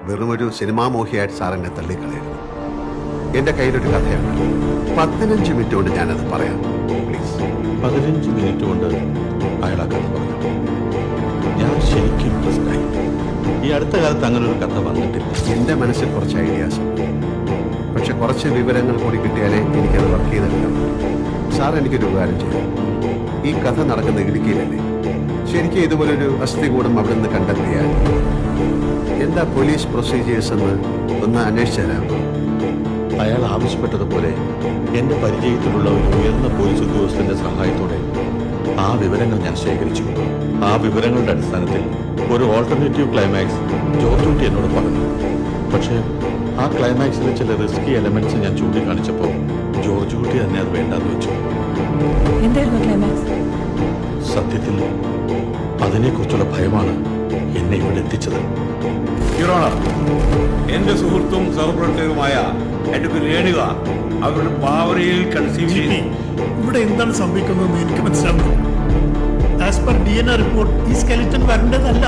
വെറുമൊരു cinema മോഹിയായിട്ട് sir എന്നെ തള്ളിക്കളയരുത്. എന്റെ കയ്യിലൊരു കഥയാണ്. 15 മിനിറ്റ് കൊണ്ട് ഞാനത് പറയാം. പ്ലീസ്. 15 മിനിറ്റ് കൊണ്ട് അയാൾ ആ കഥ പറഞ്ഞു. ഞാൻ ശരിക്കും ഇൻട്രസ്റ്റായി. ഈ അടുത്ത കാലത്ത് അങ്ങനെ ഒരു കഥ വന്നിട്ടില്ല. എന്റെ മനസ്സിൽ കുറച്ച് ഐഡിയാസ് ഉണ്ട്. പക്ഷെ കുറച്ച് വിവരങ്ങൾ കൂടി കിട്ടിയാലേ എനിക്കത് വർക്ക് ചെയ്തെടുക്കാം. സാർ എനിക്കൊരു ഉപകാരം ചെയ്യും. ഈ കഥ നടക്കുന്ന ഇടുക്കിയിലല്ലേ? ശരിക്കും ഇതുപോലൊരു അസ്ഥികൂടം അവിടെ നിന്ന് കണ്ടെത്തിയാൽ എന്താ പോലീസ് പ്രൊസീജിയേഴ്സ് എന്ന് ഒന്ന് അന്വേഷിച്ചു തരാം. അയാൾ ആവശ്യപ്പെട്ടതുപോലെ എൻ്റെ പരിചയത്തിലുള്ള ഒരു ഉയർന്ന പോലീസ് ഉദ്യോഗസ്ഥന്റെ സഹായത്തോടെ ആ വിവരങ്ങൾ ഞാൻ ശേഖരിച്ചു. ആ വിവരങ്ങളുടെ അടിസ്ഥാനത്തിൽ ഒരു ഓൾട്ടർനേറ്റീവ് ക്ലൈമാക്സ് ജോർജ് കുട്ടി എന്നോട് പറഞ്ഞു. പക്ഷേ ആ ക്ലൈമാക്സിലെ ചില റിസ്കി എലമെന്റ്സ് ഞാൻ ചൂണ്ടിക്കാണിച്ചപ്പോൾ ജോർജ് കുട്ടി തന്നെ അത് വേണ്ടാന്ന് വെച്ചു. സത്യത്തിൽ അതിനെക്കുറിച്ചുള്ള ഭയമാണ് എന്നെ ഇവിടെ എത്തിച്ചത്. എന്റെ സുഹൃത്തും സഹപ്രവർത്തകരുമായ അഡ്വക്കേറ്റ് രേണുക അവരുടെ ബാവറിയിൽ കൺസീവ്. ഇവിടെ എന്താണ് സംഭവിക്കുന്നതെന്ന് എനിക്ക് മനസ്സിലാവുന്നു. ആസ് പെർ DNA റിപ്പോർട്ട് ഈ സ്കെലിറ്റൻ വരേണ്ടതല്ല.